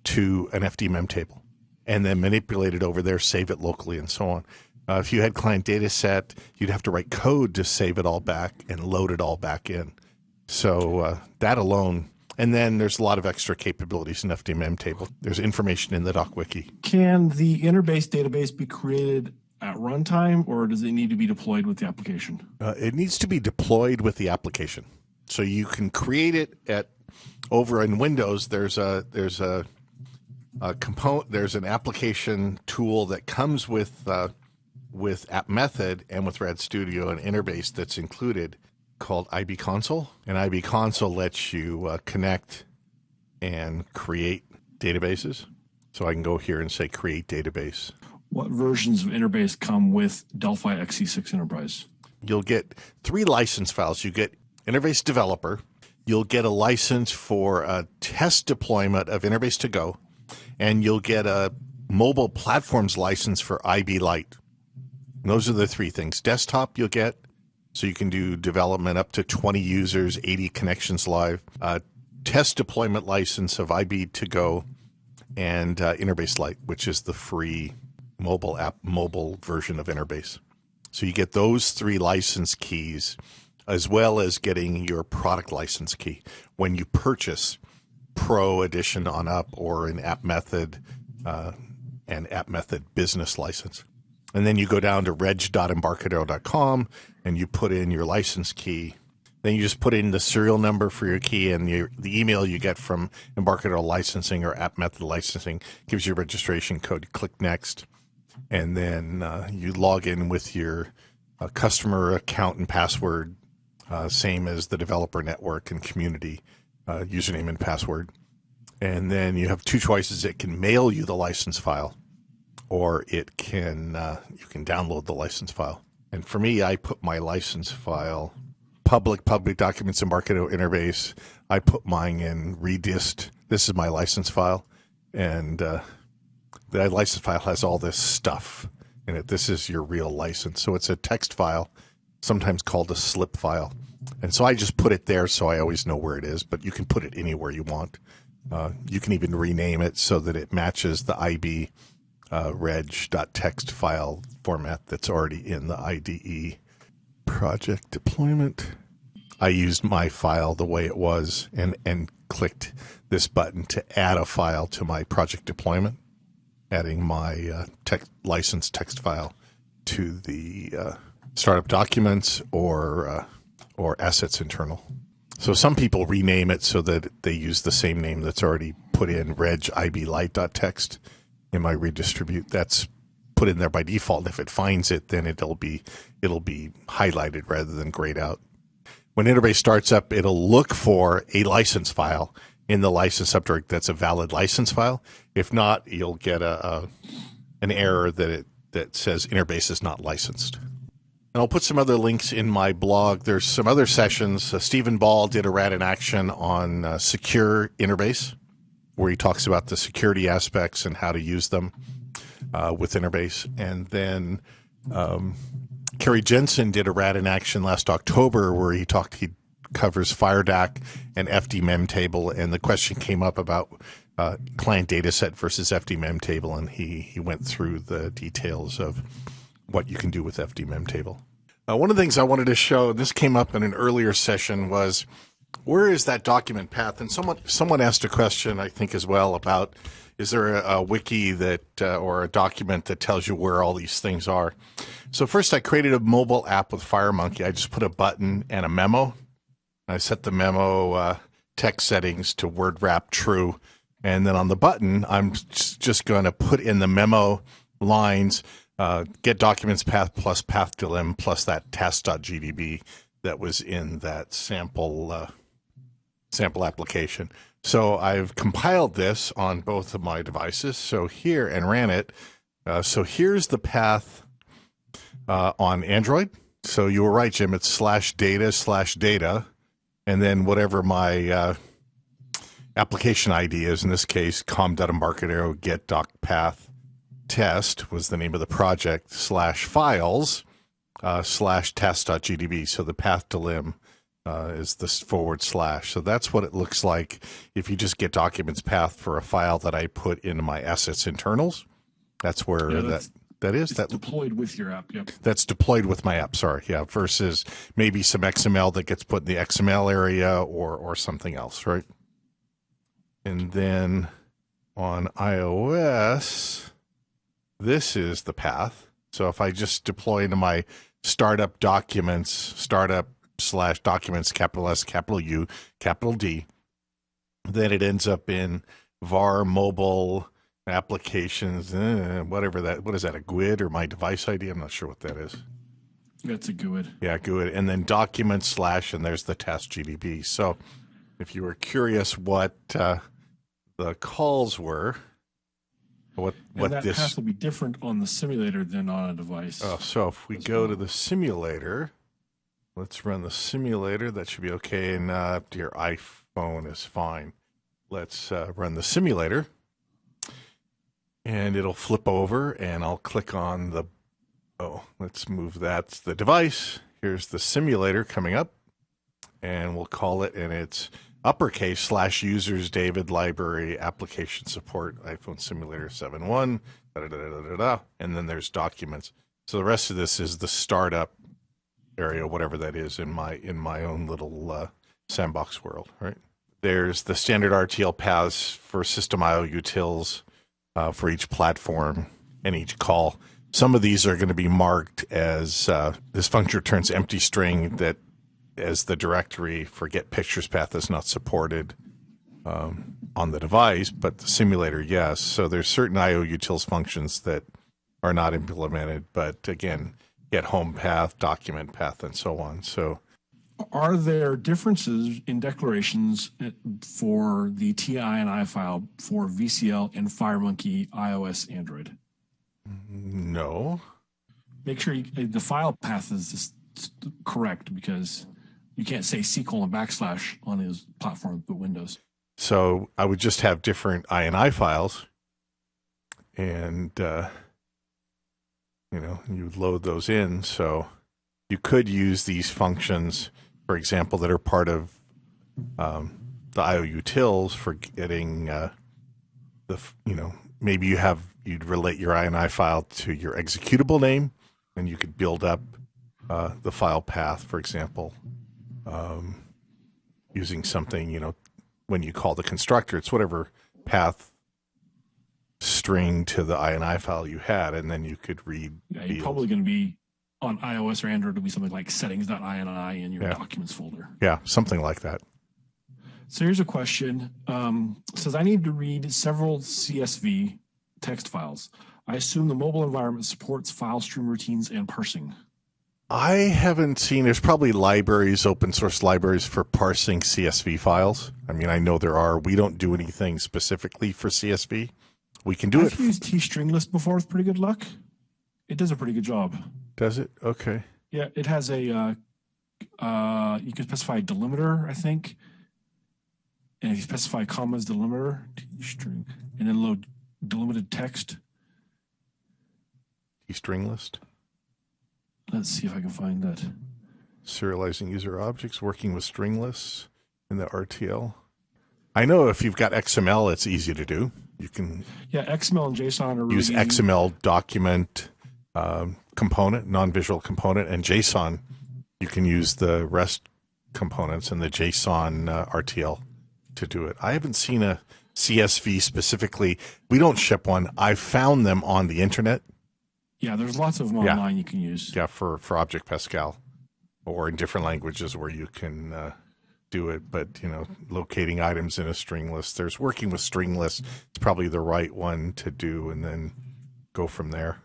to an FDMEMTABLE, and then manipulate it over there, save it locally, and so on. If you had client data set, you'd have to write code to save it all back and load it all back in. So that alone And then there's a lot of extra capabilities in FDMEMTABLE. There's information in the doc wiki. Can the InterBase database be created at runtime, or does it need to be deployed with the application? It needs to be deployed with the application. So you can create it over in Windows. There's a component. There's an application tool that comes with App Method and with Rad Studio and InterBase that's included, called IB Console. And IB Console lets you connect and create databases. So I can go here and say create database. What versions of InterBase come with Delphi XC6 Enterprise? You'll get 3 license files. You get InterBase Developer. You'll get a license for a test deployment of InterBase2Go. And you'll get a mobile platforms license for IBLite. Those are the 3 things. Desktop you'll get, so you can do development up to 20 users, 80 connections live. Test deployment license of IB2Go and InterBase Lite, which is the free mobile version of InterBase. So you get those 3 license keys, as well as getting your product license key when you purchase Pro Edition on Up or an App Method and App Method Business license. And then you go down to reg.embarcadero.com and you put in your license key. Then you just put in the serial number for your key, and the email you get from Embarcadero Licensing or App Method Licensing gives you a registration code. You click Next, and then you log in with your customer account and password, same as the developer network and community username and password. And then you have 2 choices. It can mail you the license file, or it can you can download the license file. And for me, I put my license file, public documents, Embarcadero InterBase. I put mine in redist. This is my license file, and the license file has all this stuff in it. This is your real license. So it's a text file, sometimes called a slip file. And so I just put it there so I always know where it is, but you can put it anywhere you want. You can even rename it so that it matches the IB reg.txt file format that's already in the IDE project deployment. I used my file the way it was and clicked this button to add a file to my project deployment, adding my license text file to the startup documents or assets internal. So some people rename it so that they use the same name that's already put in reg IBLite.txt in my redistribute. That's put in there by default. If it finds it, then it'll be highlighted rather than grayed out. When InterBase starts up, it'll look for a license file in the license subdirectory that's a valid license file. If not, you'll get an error that says InterBase is not licensed. And I'll put some other links in my blog. There's some other sessions. Stephen Ball did a rad in action on secure InterBase, where he talks about the security aspects and how to use them with InterBase. And then Kerry Jensen did a rad in action last October where he covers FireDAC and FDMEMTABLE, and the question came up about client dataset versus FDMEMTABLE, and he went through the details of what you can do with FDMEMTABLE. One of the things I wanted to show, this came up in an earlier session, was where is that document path? And someone asked a question, I think, as well, about is there a wiki that or a document that tells you where all these things are? So first, I created a mobile app with FireMonkey. I just put a button and a memo. I set the memo text settings to word wrap true, and then on the button, I'm just going to put in the memo lines. Get documents path plus path to lim plus that task.gdb that was in that sample application. So I've compiled this on both of my devices. So here and ran it. So here's the path on Android. So you were right, Jim. It's /data/data, and then whatever my application ID is. In this case, com.embarcadero get doc path. Test was the name of the project /files /test.gdb. So the path to lim is this /. So that's what it looks like if you just get documents path for a file that I put into my assets internals. That's where that is. That's deployed with your app. Yep. That's deployed with my app. Sorry. Yeah. Versus maybe some XML that gets put in the XML area or something else. Right. And then on iOS, this is the path. So if I just deploy into my startup documents, startup/documents, capital S, capital U, capital D, then it ends up in var mobile applications, whatever that, what is that, a GUID or my device ID? I'm not sure what that is. That's a GUID. Yeah, GUID. And then documents / and there's the test GDB. So if you were curious what the calls were, what that this path will be different on the simulator than on a device. Oh, so if we go to the simulator, let's run the simulator. That should be okay. And your iPhone is fine. Let's run the simulator. And it'll flip over, and I'll click on the, let's move that's the device. Here's the simulator coming up. And we'll call it, and it's uppercase / users David library application support iPhone simulator 7.1 and then there's documents. So the rest of this is the startup area, whatever that is in my own little sandbox world, right? There's the standard RTL paths for system IO utils for each platform and each call. Some of these are going to be marked as this function returns empty string that as the directory for get pictures path is not supported on the device, but the simulator, yes. So there's certain IO utils functions that are not implemented, but again, get home path, document path, and so on. So are there differences in declarations for the TI&I file for VCL and FireMonkey iOS Android? No. Make sure the file path is just correct, because you can't say C:\/ on his platform, but Windows. So I would just have different INI files, and you would load those in. So you could use these functions, for example, that are part of the IO utils for getting maybe you'd relate your INI file to your executable name, and you could build up the file path, for example, using something, when you call the constructor, it's whatever path string to the INI file you had, and then you could read. Yeah, you're probably going to be on iOS or Android, it'll be something like settings.ini in your documents folder. Yeah, something like that. So here's a question. It says, I need to read several CSV text files. I assume the mobile environment supports file stream routines and parsing. I haven't seen, there's probably libraries, open source libraries for parsing CSV files. I mean, I know there are. We don't do anything specifically for CSV. We can do I've used tstringlist before with pretty good luck. It does a pretty good job. Does it? Okay. Yeah, it has a, you can specify a delimiter, I think. And if you specify commas delimiter, string, and then load delimited text. String list. Let's see if I can find that. Serializing user objects, working with string lists in the RTL. I know if you've got XML, it's easy to do. You can XML and JSON are really use XML document component, non-visual component, and JSON. You can use the REST components and the JSON RTL to do it. I haven't seen a CSV specifically. We don't ship one. I've found them on the internet. Yeah, there's lots of them online you can use. Yeah, for Object Pascal or in different languages where you can do it. But, locating items in a string list, there's working with string lists. It's probably the right one to do, and then go from there.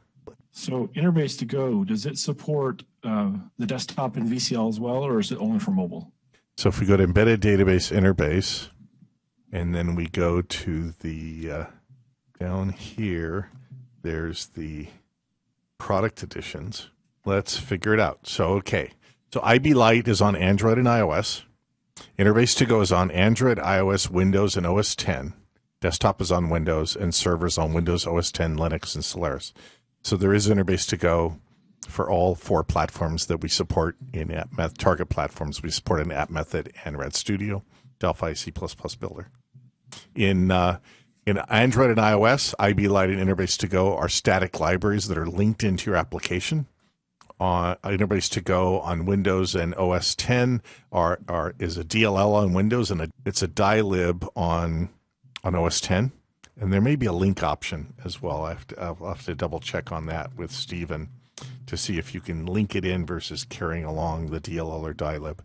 So InterBase IBLite, does it support the desktop and VCL as well, or is it only for mobile? So if we go to Embedded Database InterBase, and then we go to the down here, there's the product editions. Let's figure it out. So IBLite is on Android and iOS. InterBase IBLite is on Android, iOS, Windows, and OS 10. Desktop is on Windows, and servers on Windows, OS 10, Linux, and Solaris. So there is InterBase IBLite for all 4 platforms that we support in target platforms. We support in App Method and Red Studio, Delphi, C++ Builder. In Android and iOS, IBLite and InterBase IBLite are static libraries that are linked into your application. InterBase IBLite on Windows and OS 10 is a DLL on Windows, and it's a dilib on on OS 10. And there may be a link option as well. I'll have to double check on that with Stephen to see if you can link it in versus carrying along the DLL or dilib.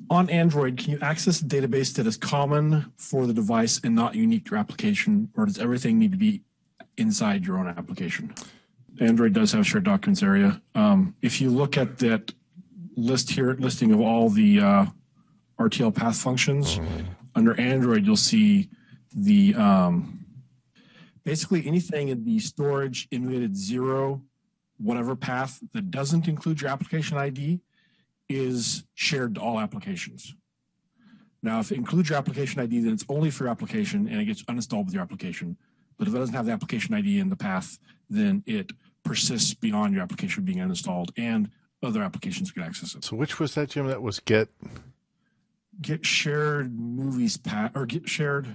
On Android, can you access a database that is common for the device and not unique to your application, or does everything need to be inside your own application? Android does have a shared documents area. If you look at that listing of all the RTL path functions, under Android, you'll see the basically anything in the storage emulated 0 whatever path that doesn't include your application ID is shared to all applications. Now, if it includes your application ID, then it's only for your application and it gets uninstalled with your application. But if it doesn't have the application ID in the path, then it persists beyond your application being uninstalled and other applications can access it. So which was that, Jim? That was get shared movies path, or get shared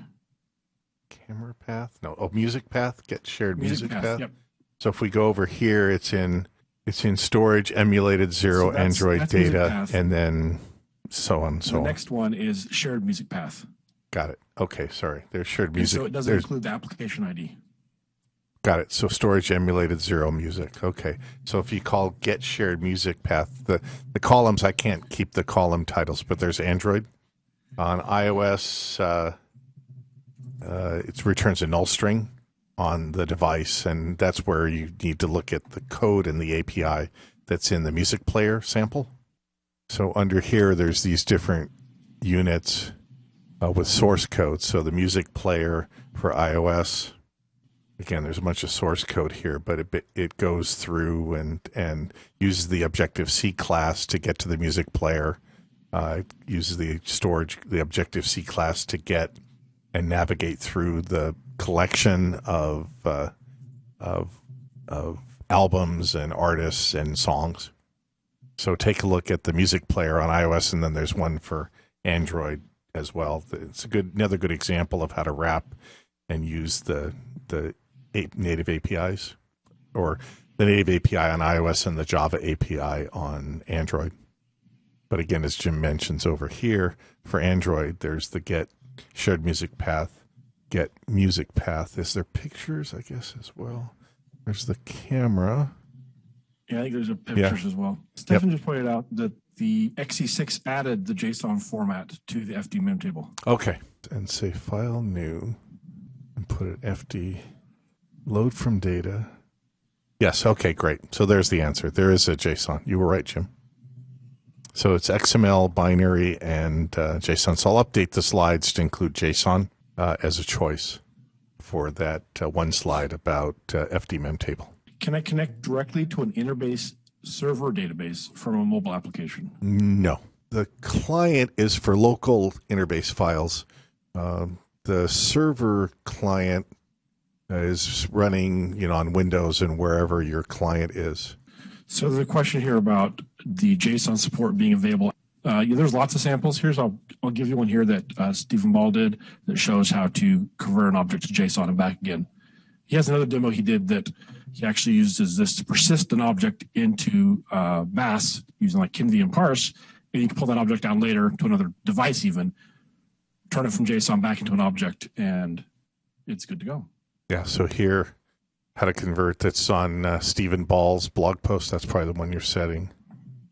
camera path? No, music path, get shared music path. Yep. So if we go over here, it's in storage, emulated 0, so Android data, and then so on and so on. The next one is shared music path. Got it. Okay, sorry. There's shared music. So it doesn't include the application ID. Got it. So storage emulated 0 music. Okay. So if you call get shared music path, the columns, I can't keep the column titles, but there's Android. On iOS, it returns a null string on the device, and that's where you need to look at the code and the API that's in the music player sample. So under here, there's these different units with source code. So the music player for iOS, again, there's a bunch of source code here, but it goes through and uses the Objective-C class to get to the music player. It uses the Objective-C class to get and navigate through the collection of albums and artists and songs. So take a look at the music player on iOS, and then there's one for Android as well. It's another good example of how to wrap and use the native APIs, or the native API on iOS and the Java API on Android. But again, as Jim mentions over here, for Android, there's the get shared music path, get music path. Is there pictures, I guess, as well? There's the camera. Yeah, I think there's pictures as well. Stefan just pointed out that the XE6 added the JSON format to the FDMEMTABLE. Okay. And say file new and put it FD load from data. Yes. Okay, great. So there's the answer. There is a JSON. You were right, Jim. So it's XML, binary, and JSON. So I'll update the slides to include JSON as a choice for that one slide about FDMEMTABLE. Can I connect directly to an InterBase server database from a mobile application? No. The client is for local InterBase files. The server client is running, on Windows and wherever your client is. So there's a question here about the JSON support being available. There's lots of samples here, so I'll give you one here that Stephen Ball did that shows how to convert an object to JSON and back again. He has another demo he did that he actually uses this to persist an object into BAS using like Kinvi and parse, and you can pull that object down later to another device even, turn it from JSON back into an object, and it's good to go. Yeah, so here, how to convert, that's on Stephen Ball's blog post. That's probably the one you're setting.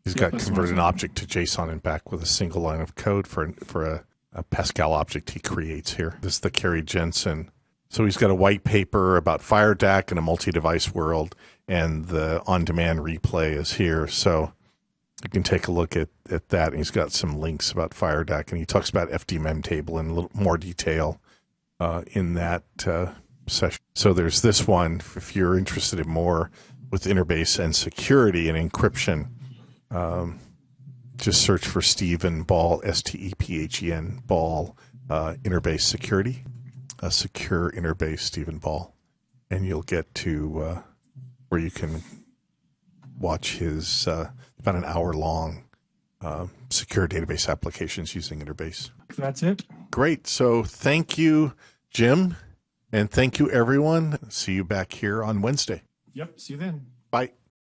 He's got convert an object to JSON and back with a single line of code for a Pascal object he creates here. This is the Kerry Jensen. So he's got a white paper about FireDAC in a multi-device world, and the on-demand replay is here. So you can take a look at that. And he's got some links about FireDAC, and he talks about FDMEMTABLE in a little more detail in that session. So there's this one, if you're interested in more with InterBase and security and encryption. Just search for Stephen Ball, STEPHEN Ball, InterBase security, a secure InterBase Stephen Ball, and you'll get to where you can watch his about an hour-long secure database applications using InterBase. That's it. Great. So thank you, Jim, and thank you, everyone. See you back here on Wednesday. Yep. See you then. Bye.